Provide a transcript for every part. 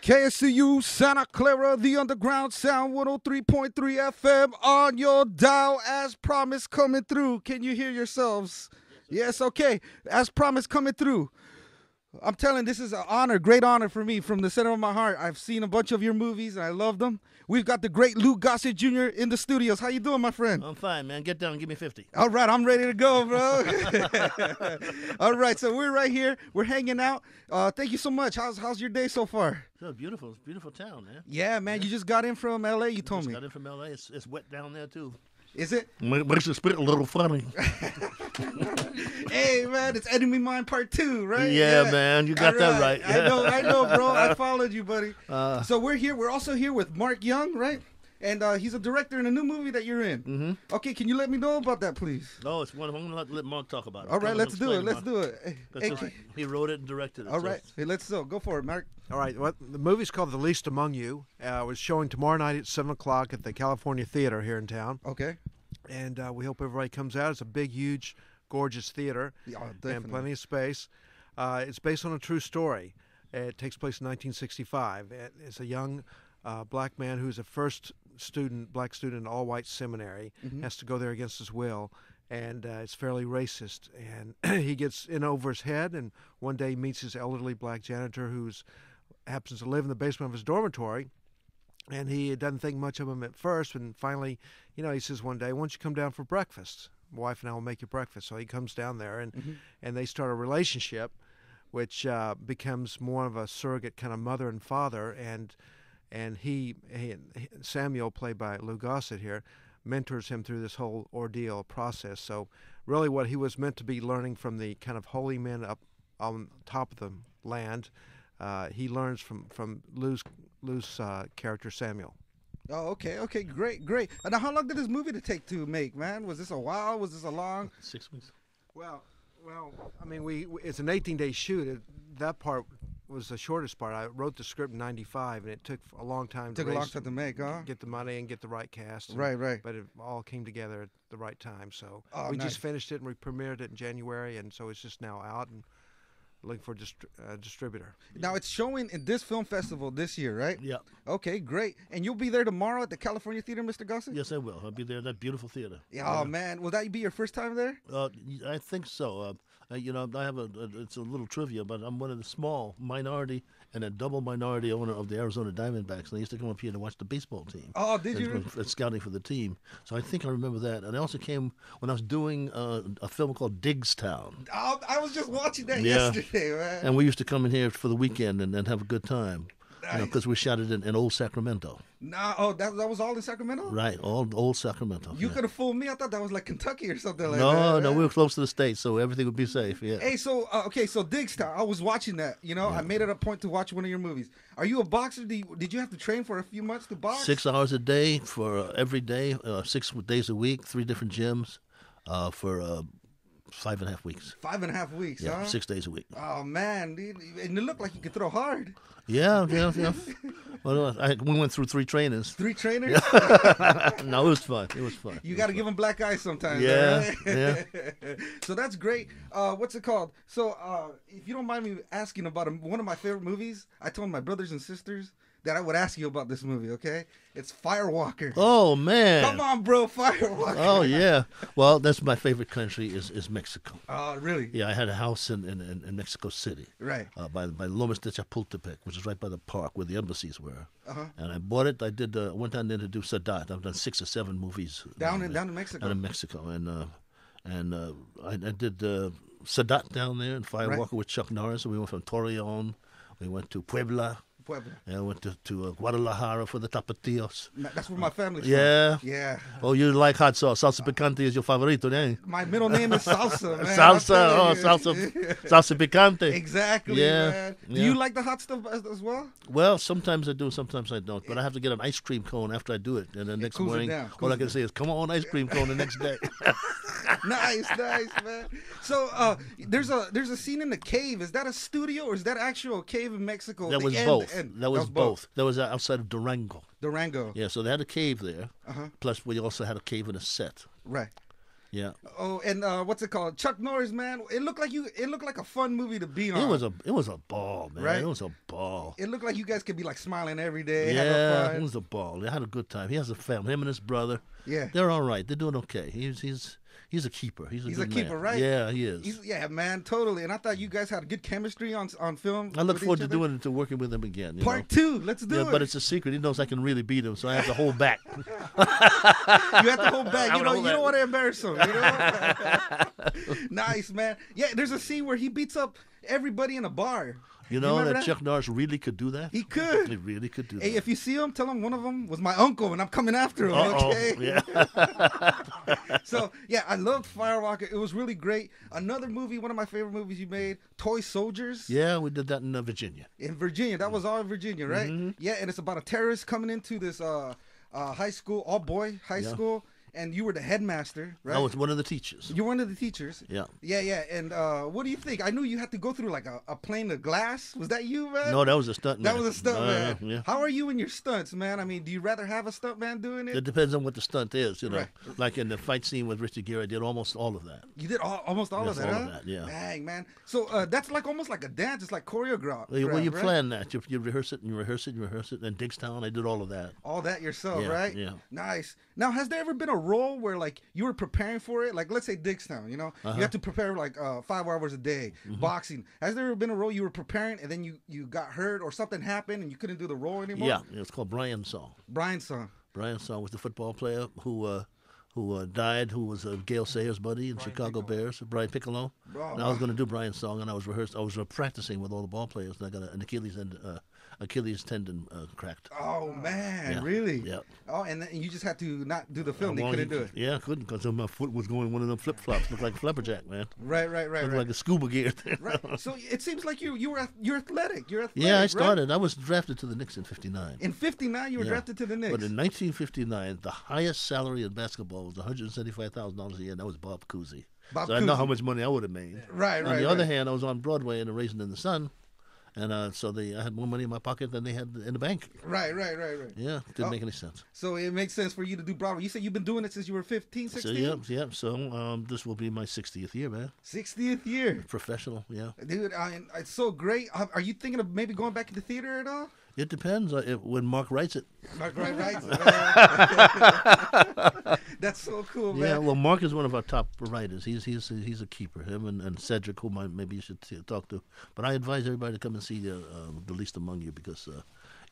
KSCU, Santa Clara, the underground sound, 103.3 FM on your dial, as promised, coming through. Can you hear yourselves? Yes, okay. As promised, coming through. I'm telling, this is an honor, great honor for me from the center of my heart. I've seen a bunch of your movies, and I love them. We've got the great Gossett Jr. in the studios. How you doing, my friend? I'm fine, man. Get down and give me 50. All right, I'm ready to go, bro. All right, so we're right here. We're hanging out. Thank you so much. How's your day so far? So beautiful. It's a beautiful town, man. Yeah, man. You just got in from L.A., you told me. Got in from L.A. It's wet down there, too. Is it? Makes the spirit a little funny. Hey, man, it's Enemy Mine Part 2, right? Yeah, man, you got that right. I know, bro. I followed you, buddy. So we're here. We're also here with Mark Young, right? And he's a director in a new movie that you're in. Mm-hmm. Okay, can you let me know about that, please? No, it's one. I'm going to let Mark talk about it. All right, let's do it. Let's do it. Hey, he wrote it and directed it. All right, hey, let's go for it, Mark. All right, the movie's called The Least Among You. It's showing tomorrow night at 7 o'clock at the California Theater here in town. Okay. And we hope everybody comes out. It's a big, huge, gorgeous theater and plenty of space. It's based on a true story. It takes place in 1965. It's a young black man who's a first black student in all-white seminary, has to go there against his will, and it's fairly racist. And he gets in over his head, and one day he meets his elderly black janitor who happens to live in the basement of his dormitory. And he doesn't think much of him at first, and finally, he says one day, "Why don't you come down for breakfast? My wife and I will make you breakfast." So he comes down there, and they start a relationship, which becomes more of a surrogate kind of mother and father. And he Samuel, played by Lou Gossett here, mentors him through this whole ordeal process. So really, what he was meant to be learning from the kind of holy men up on top of the land, he learns from Lou's character Samuel. Oh, okay, great. Now, how long did this movie take to make, man? Was this a while? Was this a long? 6 weeks. Well, I mean, it's an 18-day shoot. That part was the shortest part. I wrote the script in '95, and it took a long time. Took a long time to make, huh? Get the money and get the right cast. Right. But it all came together at the right time. So we just finished it, and we premiered it in January, and so it's just now out and looking for a distributor. Now, it's showing in this film festival this year, right? Yeah. Okay, great. And you'll be there tomorrow at the California Theater, Mr. Gossett? Yes, I will. I'll be there at that beautiful theater. Yeah, oh, man. Will that be your first time there? I think so. I have it's a little trivia, but I'm one of the small minority and a double minority owner of the Arizona Diamondbacks. And I used to come up here to watch the baseball team. Oh, did you? Scouting for the team. So I think I remember that. And I also came when I was doing a film called Diggstown. Oh, I was just watching that yesterday, man. And we used to come in here for the weekend and have a good time. Nice. Because we shot it in old Sacramento. That was all in Sacramento? Right, old Sacramento. You could have fooled me. I thought that was like Kentucky or something like that. No, we were close to the state, so everything would be safe, yeah. Hey, so Diggstown, I was watching that, I made it a point to watch one of your movies. Are you a boxer? Did you have to train for a few months to box? 6 hours a day for every day, 6 days a week, 3 different gyms for 5.5 weeks. 5.5 weeks, yeah, huh? 6 days a week. Oh, man. And it looked like you could throw hard. Yeah. Well, we went through 3 trainers. 3 trainers? No, it was fun. You got to give them black eyes sometimes. Yeah, right? yeah. So that's great. What's it called? So if you don't mind me asking about one of my favorite movies, I told my brothers and sisters that I would ask you about this movie, okay? It's Firewalker. Oh, man. Come on, bro, Firewalker. Oh, yeah. Well, that's my favorite country is Mexico. Oh, really? Yeah, I had a house in Mexico City. Right. By Lomas de Chapultepec, which is right by the park where the embassies were. Uh-huh. And I bought it. I went down there to do Sadat. I've done 6 or 7 movies. Down in Mexico? Down in Mexico. And I did Sadat down there and Firewalker with Chuck Norris. And we went from Torreon. We went to Puebla. And I went to Guadalajara for the Tapatíos. That's where my family's from. Yeah. Oh, you like hot sauce. Salsa picante is your favorito, eh? My middle name is Salsa, man. Salsa picante. Exactly, man. Do you like the hot stuff as well? Well, sometimes I do, sometimes I don't. But I have to get an ice cream cone after I do it. And the next morning, all I can say is, come on, ice cream cone the next day. Nice, man. So there's a scene in the cave. Is that a studio or is that actual cave in Mexico? That was both. That was both. That was outside of Durango. Durango. Yeah, so they had a cave there. Uh-huh. Plus, we also had a cave in a set. Right. Yeah. Oh, and what's it called? Chuck Norris, man. It looked like a fun movie to be on. It was a ball, man. Right? It was a ball. It looked like you guys could be like smiling every day. Yeah, having fun. it was a ball. They had a good time. He has a family. Him and his brother. Yeah. They're all right. They're doing okay. He's a keeper. He's a keeper, man. right? Yeah, he is. Yeah, man, totally. And I thought you guys had good chemistry on film. I look forward to working with him again. Part 2, let's do it. But it's a secret. He knows I can really beat him, so I have to hold back. You have to hold back. You don't want to embarrass him. You know? Nice, man. Yeah, there's a scene where he beats up everybody in a bar. You know that Chuck Norris really could do that? He could. He really could do that. Hey, if you see him, tell him one of them was my uncle and I'm coming after him, okay? Yeah. So, yeah, I loved Firewalker. It was really great. Another movie, one of my favorite movies you made, Toy Soldiers. Yeah, we did that in Virginia. In Virginia. That was all in Virginia, right? Mm-hmm. Yeah, and it's about a terrorist coming into this high school, all-boy high school. And you were the headmaster, right? I was one of the teachers. You're one of the teachers. Yeah. Yeah. And what do you think? I knew you had to go through like a plane of glass. Was that you, man? No, that was a stunt man. That was a stunt man. Yeah. How are you in your stunts, man? I mean, do you rather have a stunt man doing it? It depends on what the stunt is, you know. Right. Like in the fight scene with Richard Gere, I did almost all of that. You did almost all of that, all of that, yeah. Dang, man. So that's like almost like a dance. It's like choreographed. Well, you right? plan that. You rehearse it and you rehearse it and you rehearse it. And Digstown, I did all of that. All that yourself, Yeah, right? yeah. Nice. Now, has there ever been a role where like you were preparing for it? Like, let's say Digstown, you know, you have to prepare like 5 hours a day, boxing. Has there ever been a role you were preparing and then you got hurt or something happened and you couldn't do the role anymore? Yeah, it's called Brian's Song. Brian's Song. Brian's Song was the football player who died, who was Gail Sayers' buddy in Chicago Bears, Brian Piccolo. And I was going to do Brian's Song, and I was practicing with all the ball players, and I got an Achilles tendon cracked. Oh man, Yeah. really? Yeah. Oh, and then you just had to not do the film. They couldn't do it. Yeah, I couldn't because my foot was going one of them flip flops. Looked like a flapperjack, man. Right. Looked like a scuba gear. Right. So it seems like you're athletic. You're athletic. Yeah, I started. Right? I was drafted to the Knicks in '59. In '59, you were drafted to the Knicks. But in 1959, the highest salary in basketball was $175,000 a year, and that was Bob Cousy. Bob So I know Cousy. how much money I would have made. Right. On the other hand, I was on Broadway in A Raisin in the Sun, and I had more money in my pocket than they had in the bank. Right. Yeah, didn't make any sense. So it makes sense for you to do Broadway. You said you've been doing it since you were 15, 16? So, yeah. So this will be my 60th year, man. 60th year. Professional, yeah. Dude, it's so great. Are you thinking of maybe going back into theater at all? It depends when Mark writes it. Mark writes it. That's so cool, man. Yeah, well, Mark is one of our top writers. He's a keeper. Him and Cedric, who maybe you should talk to. But I advise everybody to come and see The Least Among You because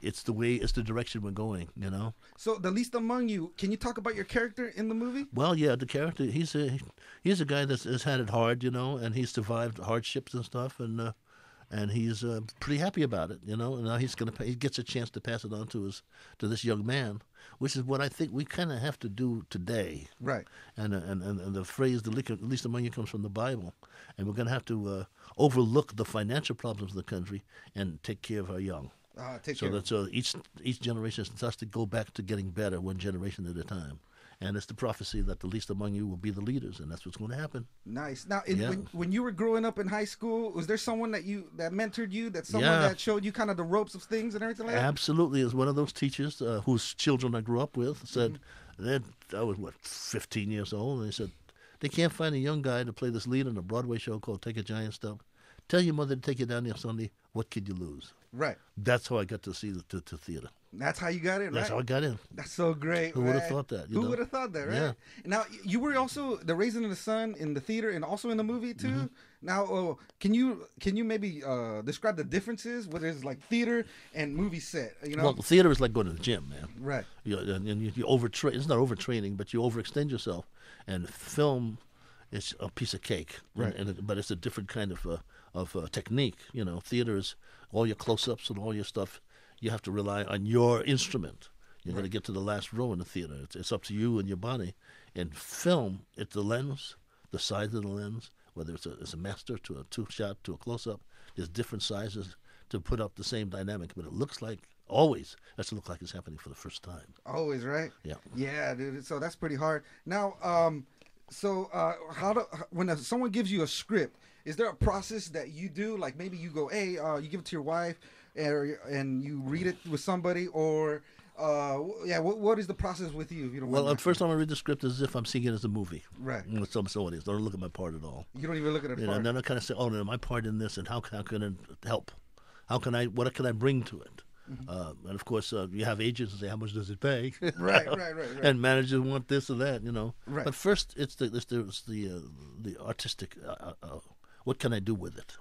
it's the direction we're going. You know. So The Least Among You. Can you talk about your character in the movie? Well, yeah, the character. He's a guy that's had it hard, you know, and he's survived hardships and stuff, and he's pretty happy about it, you know. And now he gets a chance to pass it on to this young man, which is what I think we kind of have to do today. Right. And the phrase "the least among you" comes from the Bible, and we're going to have to overlook the financial problems of the country and take care of our young. So each generation starts to go back to getting better, one generation at a time. And it's the prophecy that the least among you will be the leaders, and that's what's going to happen. Nice. Now, when you were growing up in high school, was there someone that mentored you, that showed you kind of the ropes of things and everything like that? Absolutely. It was one of those teachers whose children I grew up with said, I was, 15 years old, and they said, they can't find a young guy to play this lead in a Broadway show called Take a Giant Step. Tell your mother to take you down there Sunday. What could you lose? Right. That's how I got to see the theater. That's how you got in, right? That's how I got in. That's so great. Who would have thought that? Who would have thought that, right? Yeah. Now, you were also the Raisin in the Sun in the theater and also in the movie, too. Now, can you maybe describe the differences, whether it's like theater and movie set? You know? Well, theater is like going to the gym, man. Right. You overtrain. It's not overtraining, but you overextend yourself. And film is a piece of cake, right? But it's a different kind of technique. You know, theater is all your close-ups and all your stuff. You have to rely on your instrument. You're going to get to the last row in the theater. It's up to you and your body. In film, it's the lens, the size of the lens, whether it's a master to a two-shot to a close-up. There's different sizes to put up the same dynamic, but it looks like always has to look like it's happening for the first time. Always, right? Yeah. Yeah, dude. So that's pretty hard. Now, when someone gives you a script, is there a process that you do? Like maybe you go, hey, you give it to your wife, and you read it with somebody, or What is the process with you? If you don't mind Well, first time I read the script is as if I'm seeing it as a movie. Right. With some audience. Don't look at my part at all. You don't even look at it. And then I kind of say, oh, no, my part in this, and how can it help? What can I bring to it? And of course, you have agents who say, how much does it pay? Right. And managers want this or that, Right. But first, it's the artistic. What can I do with it?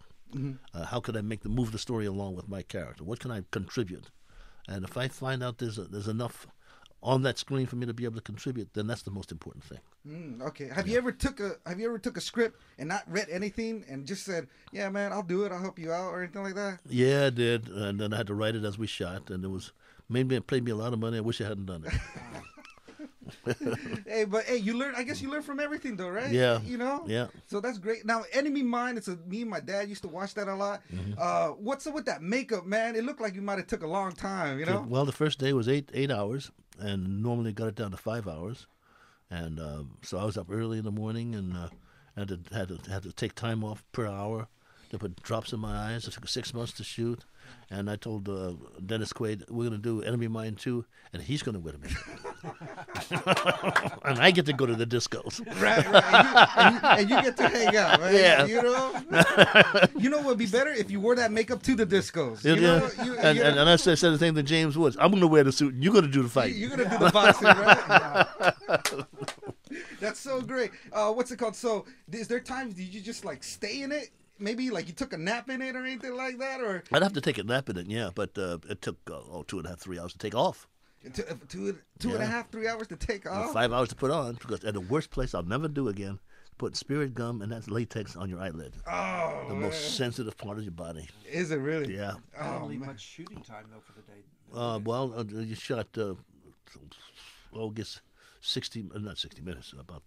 How can I move the story along with my character? What can I contribute? And if I find out there's enough on that screen for me to be able to contribute, then that's the most important thing. Okay. Have you ever took a script and not read anything and just said, "Yeah, man, I'll do it. I'll help you out," or anything like that? Yeah, I did, and then I had to write it as we shot, and it paid me a lot of money. I wish I hadn't done it. Hey, you learn. I guess you learn from everything, though, right? Yeah. Yeah. So that's great. Now, Enemy Mine. Me and my dad used to watch that a lot. What's up with that makeup, man? It looked like you might have took a long time. Well, the first day was 8 hours, and normally got it down to 5 hours, and so I was up early in the morning and had to take time off per hour to put drops in my eyes. It took 6 months to shoot. And I told Dennis Quaid, we're going to do Enemy Mine 2, and he's going to win me. And I get to go to the discos. Right. And you get to hang out, right? Yeah. You know what would be better? If you wore that makeup to the discos. And I said the same to James Woods. I'm going to wear the suit, and you're going to do the fight. You're going to do the boxing, right? That's so great. What's it called? So is there times, did you just like stay in it? Maybe like you took a nap in it or anything like that, or I'd have to take a nap in it, yeah. But it took 2.5, 3 hours to take off. Two and a half, 3 hours to take off. 5 hours to put on. Because at the worst place I'll never do again, put spirit gum and that's latex on your eyelid. Oh, the most sensitive part of your body. Is it really? Yeah. I don't leave much shooting time though for the day. You shot, I guess 60 minutes, about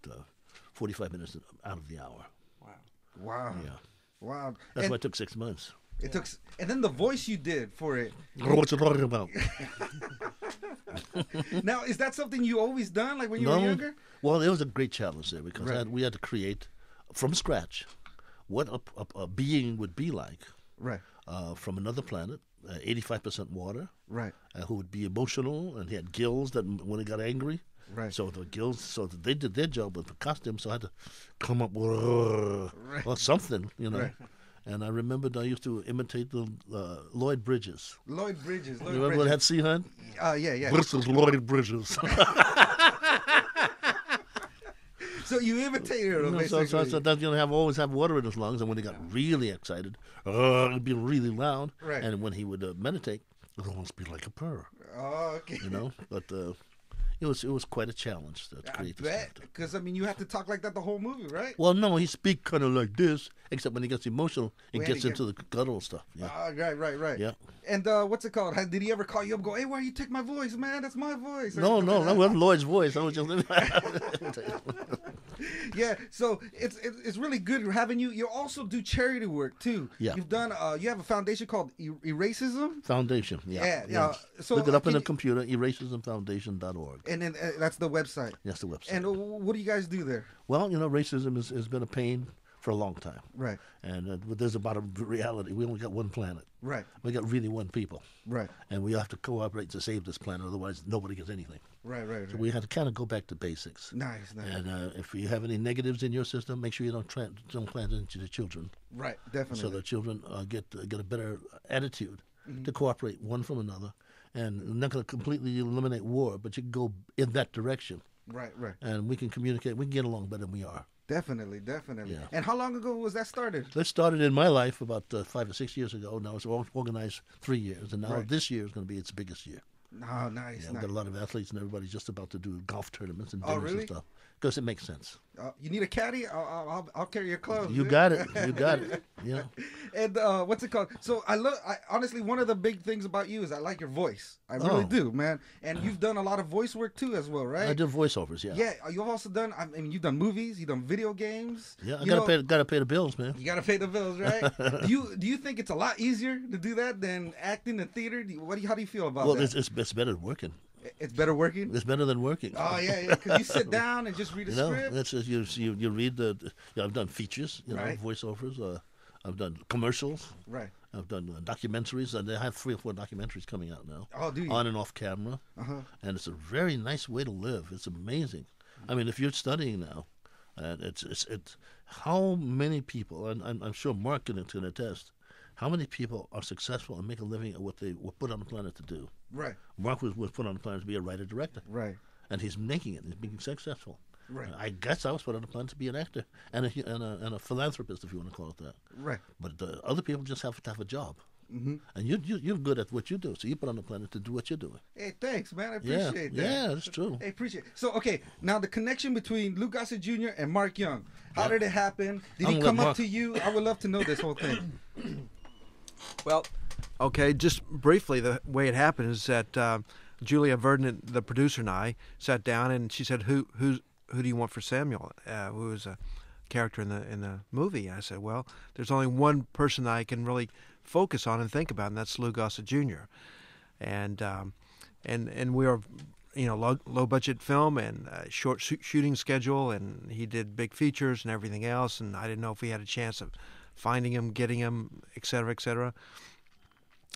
45 minutes out of the hour. Wow. Yeah. Wow. That's why it took 6 months. It took, and then the voice you did for it. What you talking about? Now, is that something you always done, like when you were younger? Well, it was a great challenge there because we had to create from scratch what a being would be like. Right. From another planet, 85% water. Right. Who would be emotional, and he had gills that when he got angry. Right. So the gills, they did their job with the costume. So I had to come up with something, Right. And I remembered I used to imitate the Lloyd Bridges. Lloyd Bridges. You remember that Sea Hunt? Yeah. This is Lloyd Bridges. So you imitated him, basically. So that always have water in his lungs, and when he got really excited, it'd be really loud. Right. And when he would meditate, it would almost be like a purr. Oh, okay. But it was quite a challenge to create this. Because you have to talk like that the whole movie, right? Well, no, he speaks kind of like this, except when he gets emotional, it gets into the guttural stuff. Yeah. Right. Yeah. And what's it called? Did he ever call you up and go, "Hey, why you take my voice, man? That's my voice." No, that wasn't Lloyd's voice. I was just. Yeah, so it's really good having you. You also do charity work too. Yeah. You've done. You have a foundation called Eracism. Foundation. Yeah. So look it up in the computer. Eracismfoundation.org. And then that's the website. That's the website. And what do you guys do there? Well, racism has been a pain for a long time. Right. And there's about a reality. We only got one planet. Right. We got really one people. Right. And we have to cooperate to save this planet, otherwise nobody gets anything. Right. So we have to kind of go back to basics. Nice. And if you have any negatives in your system, make sure you don't plant it into the children. Right, definitely. So the children get a better attitude to cooperate one from another. And we're not going to completely eliminate war, but you can go in that direction. Right. And we can communicate. We can get along better than we are. Definitely. Yeah. And how long ago was that started? That started in my life about 5 or 6 years ago. Now it's organized 3 years, and now this year is going to be its biggest year. Oh, nice. We've got a lot of athletes, and everybody's just about to do golf tournaments and dinners and stuff. Because it makes sense. You need a caddy? I'll carry your clothes. You got it. Yeah. And what's it called? So I honestly, one of the big things about you is I like your voice. I really do, man. And you've done a lot of voice work too, as well, right? I do voiceovers, yeah. Yeah. You've also done. You've done movies. You've done video games. Yeah. I gotta pay the bills, man. You gotta pay the bills, right? Do you think it's a lot easier to do that than acting in theater? How do you feel about that? Well, it's better than working. It's better working? It's better than working. Oh, yeah, because you sit down and just read a script. That's just, you read I've done features, voiceovers. I've done commercials. Right. I've done documentaries. I have 3 or 4 documentaries coming out now. Oh, do you? On and off camera. And it's a very nice way to live. It's amazing. I mean, if you're studying now, it's how many people, and I'm sure Mark can attest, how many people are successful and make a living at what they were put on the planet to do. Right. Mark was put on the planet to be a writer-director. Right. And he's making it. He's being successful. Right. I guess I was put on the planet to be an actor and a philanthropist, if you want to call it that. Right. But other people just have to have a job. Mm-hmm. And you're good at what you do, so you put on the planet to do what you're doing. Hey, thanks, man. I appreciate that. Yeah, that's true. Hey, appreciate it. So, okay, now the connection between Lou Gossett Jr. and Mark Young. How did it happen? Did he come up to you? I would love to know this whole thing. Well, okay, just briefly, the way it happened is that Julia Verdon, the producer, and I sat down, and she said, "Who do you want for Samuel, who is a character in the movie?" And I said, "Well, there's only one person I can really focus on and think about, and that's Lou Gossett Jr." And we were, low budget film and short shooting schedule, and he did big features and everything else, and I didn't know if we had a chance of finding him, getting him, et cetera, et cetera.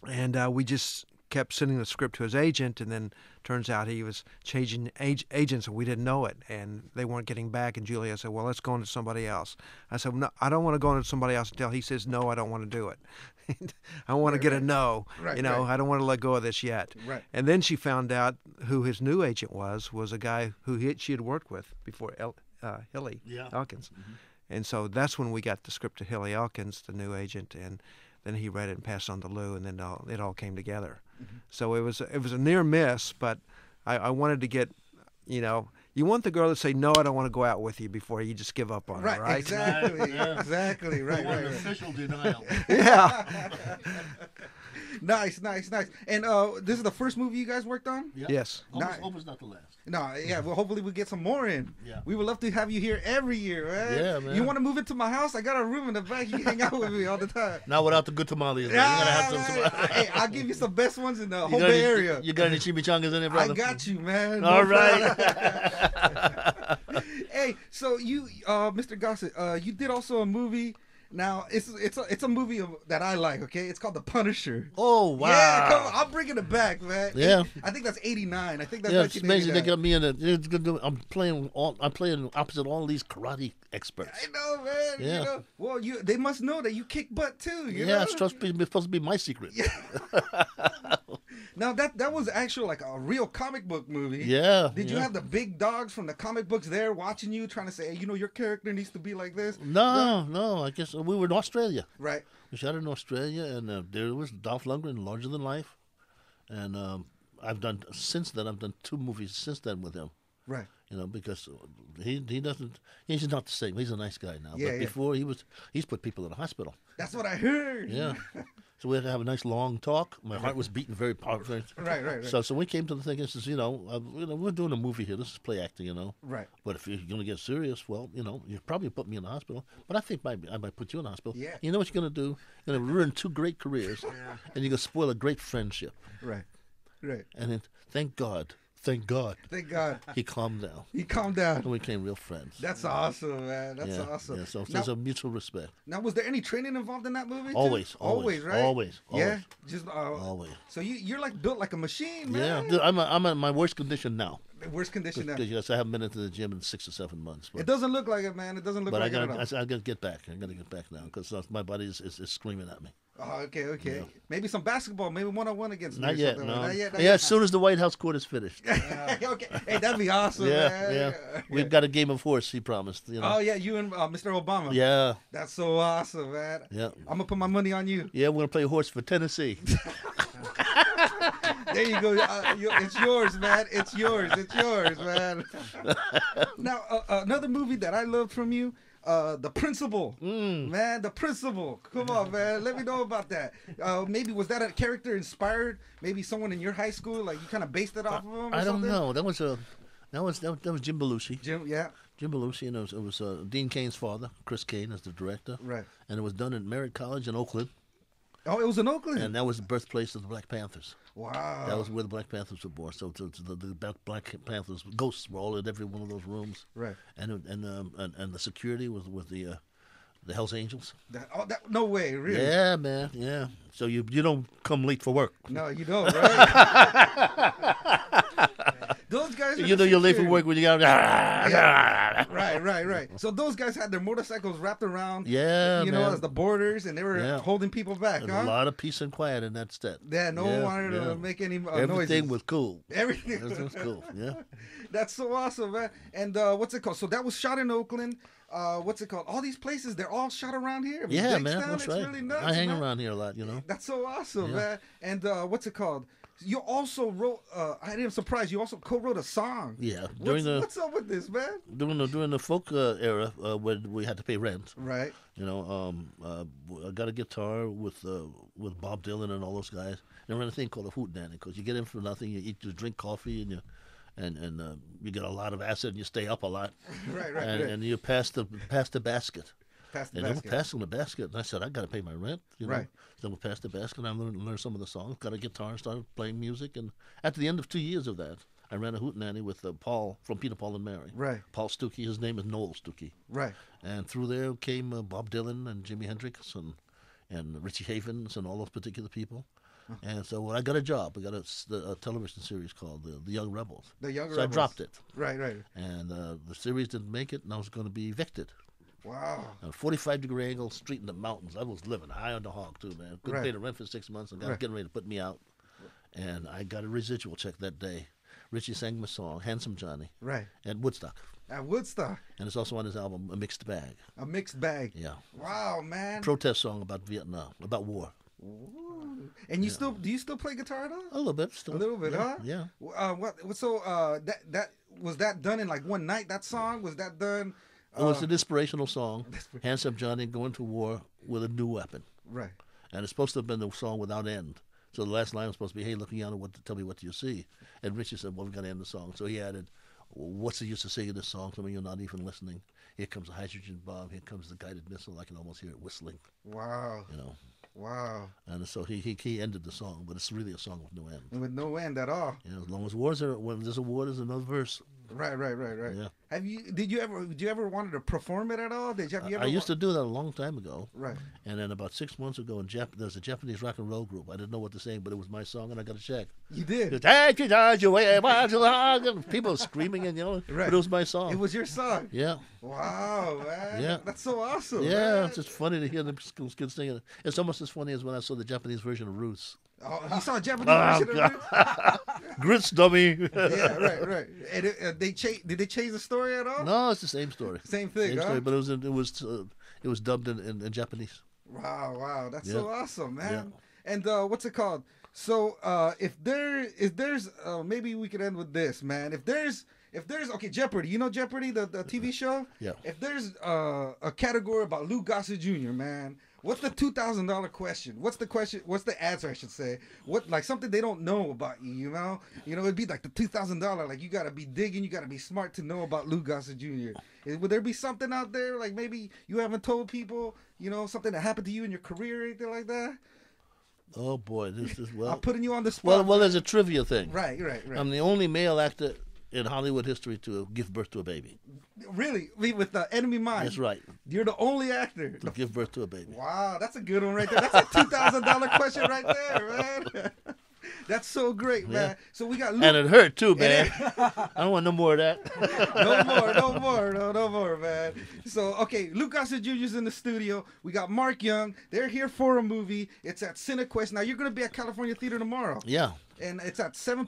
And we just kept sending the script to his agent, and then turns out he was changing agents, and we didn't know it, and they weren't getting back. And Julia said, "Well, let's go on to somebody else." I said, "No, I don't want to go on to somebody else until he says no. I don't want to do it. I want to get a no. I don't want to let go of this yet." Right. And then she found out who his new agent was a guy who she had worked with before, Hilly Elkins. Mm-hmm. And so that's when we got the script to Hilly Elkins, the new agent, and then he read it and passed it on to Lou, and then it all came together. Mm-hmm. So it was a near miss, but I wanted to get, you want the girl to say, "No, I don't want to go out with you," before you just give up on her, right? Exactly, exactly, right. An official denial. Yeah. Nice. And this is the first movie you guys worked on? Yeah. Yes. Hope it's not the last. No, yeah, well, hopefully we get some more in. Yeah. We would love to have you here every year, man. Yeah, man. You want to move into my house? I got a room in the back. You can hang out with me all the time. Not without the good tamales. Yeah, you gotta have some tamales. Hey, I'll give you some best ones in the whole Bay Area. You got any chimichangas in there, brother? I got you, man. All right. Hey, so you, Mr. Gossett, you did also a movie. Now it's a movie that I like. Okay, it's called The Punisher. Oh wow! Yeah, come on, I'm bringing it back, man. Yeah, I think that's '89. I think that's it's amazing they got me in it. I'm playing opposite all these karate experts. I know, man. Yeah. Well, they must know that you kick butt too. You know? It's supposed to be my secret. Yeah. Now that was actually like a real comic book movie. Yeah. Did you have the big dogs from the comic books there watching you, trying to say, hey, your character needs to be like this? No. I guess we were in Australia. Right. We shot in Australia, and there was Dolph Lundgren, Larger Than Life, and I've done 2 movies since then with him. Right. Because he's not the same. He's a nice guy now. Yeah, but before he's put people in the hospital. That's what I heard. Yeah. So we had to have a nice long talk. My heart was beating very powerfully. Right. So we came to the thing and says, we're doing a movie here. This is play acting, Right. But if you're going to get serious, well, you probably put me in the hospital. But I think I might put you in the hospital. Yeah. You know what you're going to do? You're going to ruin 2 great careers, and you're going to spoil a great friendship. Right. And then, thank God, he calmed down. And we became real friends. That's awesome, man. That's awesome. Yeah, so there's a mutual respect. Now, was there any training involved in that movie? Too? Always, right? Always. Yeah, just always. So you're like built like a machine, man. Yeah, I'm at my worst condition now. Worst condition now. Yes, I haven't been into the gym in 6 or 7 months. It doesn't look like it, man. It doesn't look like it at all. I got to get back. I got to get back now because my body is screaming at me. Oh, okay. Yeah. Maybe some basketball, maybe 1-on-1 against me. Not yet, no. Not yet. As soon as the White House court is finished. Okay. Hey, that'd be awesome, man. Yeah. We've got a game of horse, he promised. Oh, yeah, you and Mr. Obama. Yeah. That's so awesome, man. Yeah. I'm going to put my money on you. Yeah, we're going to play horse for Tennessee. There you go. It's yours, man. It's yours, man. Now, another movie that I loved from you, The Principal. Man, The Principal. Come on, man. Let me know about that. Maybe was that a character inspired? Maybe someone in your high school, like you kind of based it off of him or I don't something? know. That was Jim Belushi. Jim Belushi, and it was Dean Cain's father, Chris Cain, as the director. Right. And it was done at Merritt College in Oakland. Oh, it was in Oakland? And that was the birthplace of the Black Panthers. Wow. That was where the Black Panthers were born. So the Black Panthers, ghosts were all in every one of those rooms. Right. And the security was the The Hells Angels. No way, really? Yeah, man. Yeah. So you don't come late for work. No, you don't, right? Those guys. You're late for work when you got. Yeah. Right. So those guys had their motorcycles wrapped around. Yeah, as the borders, and they were holding people back. There's a lot of peace and quiet in that set. Yeah, no one wanted to make any noises. Everything was cool. Everything was cool. Yeah. That's so awesome, man. And what's it called? So that was shot in Oakland. What's it called? All these places, they're all shot around here. Yeah, man, that's right. Really nuts, I hang around here a lot, That's so awesome, man. And what's it called? You also wrote. I didn't surprise you. Also co-wrote a song. Yeah, what's up with this, man? During the folk era, when we had to pay rent. Right. I got a guitar with Bob Dylan and all those guys. And I ran a thing called a hootenanny, because you get in for nothing, you drink coffee, and you get a lot of acid, and you stay up a lot. Right. And you pass the basket. They were passing the basket, and I said, I got to pay my rent. Right. So we passed the basket, and I learned some of the songs, got a guitar, and started playing music. And at the end of 2 years of that, I ran a hootenanny with Paul from Peter, Paul, and Mary. Right. Paul Stuckey, his name is Noel Stuckey. Right. And through there came Bob Dylan and Jimi Hendrix and Richie Havens and all those particular people. And so I got a job. I got a television series called The Young Rebels. The Young Rebels. So I dropped it. Right. And the series didn't make it, and I was going to be evicted. Wow. A 45-degree angle, street in the mountains. I was living high on the hog, too, man. Couldn't pay the rent for 6 months, and got getting ready to put me out. And I got a residual check that day. Richie sang my song, Handsome Johnny. Right. At Woodstock. At Woodstock. And it's also on his album, A Mixed Bag. A Mixed Bag. Yeah. Wow, man. Protest song about Vietnam, about war. Ooh. And do you still play guitar at all? A little bit, still. A little bit, huh? Yeah. That was that done in like one night? That song was that done? It was an inspirational song. Handsome Johnny going to war with a new weapon. Right. And it's supposed to have been the song without end. So the last line was supposed to be, "Hey, looking down, tell me what do you see?" And Richie said, "Well, we've got to end the song." So he added, "What's the use of singing this song? Some of you are not even listening. Here comes a hydrogen bomb. Here comes the guided missile. I can almost hear it whistling." Wow. Wow. And so he ended the song, but it's really a song with no end. With no end at all. As long as when there's a war, there's another verse. Right. Yeah. Did you ever wanted to perform it at all? I used to do that a long time ago. Right. And then about 6 months ago, there's a Japanese rock and roll group. I didn't know what to sing, but it was my song, and I got a check. You did? People screaming and yelling, right. But it was my song. It was your song? Yeah. Wow, man. Yeah. That's so awesome, Yeah, man. it's just funny to hear the kids singing it. It's almost as funny as when I saw the Japanese version of Roots. Oh, you saw a Japanese version of Roots? Grits, dummy. Yeah, right. And did they change the story at all? No, it's the same story. Same thing, huh? Story, but it was dubbed in Japanese. Wow, that's so awesome, man. Yeah. And what's it called? So if there's maybe we could end with this, man. If there's okay, Jeopardy. You know Jeopardy, the TV show? Yeah. If there's a category about Lou Gossett Jr., man, what's the $2,000 question? What's the question? What's the answer? I should say. What, like something they don't know about you? You know, it'd be like the $2,000. Like you gotta be digging, you gotta be smart to know about Lou Gossett Jr. Would there be something out there like maybe you haven't told people? Something that happened to you in your career or anything like that? Oh boy, this is I'm putting you on the spot. Well, there's a trivia thing. Right. I'm the only male actor in Hollywood history to give birth to a baby. Really? With the Enemy Mine? That's right. You're the only actor to give birth to a baby. Wow, that's a good one right there. That's a $2,000 question right there, man. That's so great, man. Yeah. So we got Luke. And it hurt too, man. I don't want no more of that. No more, man. So, okay, Luke Gossett Jr.'s in the studio. We got Mark Young. They're here for a movie. It's at CineQuest. Now, you're going to be at California Theater tomorrow. Yeah. And it's at 7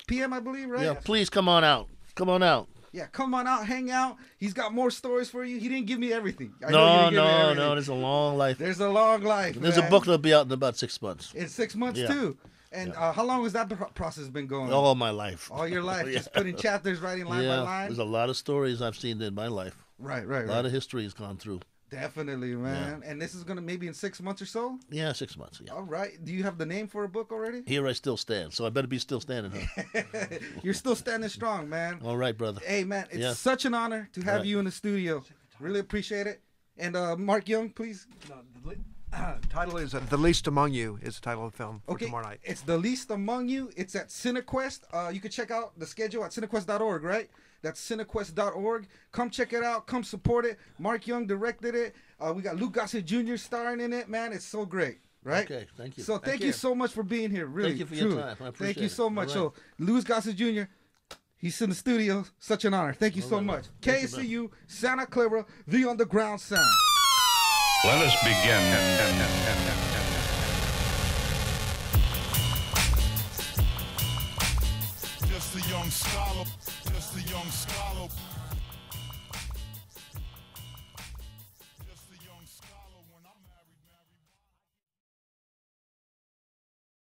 p.m., I believe, right? Yeah, please come on out. Come on out. Yeah, come on out, hang out. He's got more stories for you. He didn't give me everything. No. There's a long life. There's a long life, There's a book that'll be out in about 6 months. In 6 months, too. And how long has that process been going? All my life. All your life, just putting chapters, writing line by line? There's a lot of stories I've seen in my life. Right. A lot of history has gone through. Definitely, man. Yeah. And this is going to maybe in 6 months or so? Yeah, 6 months, yeah. All right. Do you have the name for a book already? Here I Still Stand, so I better be still standing, huh? You're still standing strong, man. All right, brother. Hey, man, it's such an honor to have you in the studio. Really appreciate it. And Mark Young, please. Title is The Least Among You is the title of the film for tomorrow night. It's The Least Among You. It's at Cinequest. You can check out the schedule at cinequest.org, right? That's cinequest.org. Come check it out. Come support it. Mark Young directed it. We got Luke Gossett Jr. starring in it. Man, it's so great. Right? Okay, thank you. So thank you so much for being here. Really, thank you for truly. your time. I appreciate Thank you so much. Right. So, Louis Gossett Jr., he's in the studio. Such an honor. Thank you so much. KCU, Santa Clara, the underground sound. Let us begin. Just a young scholar.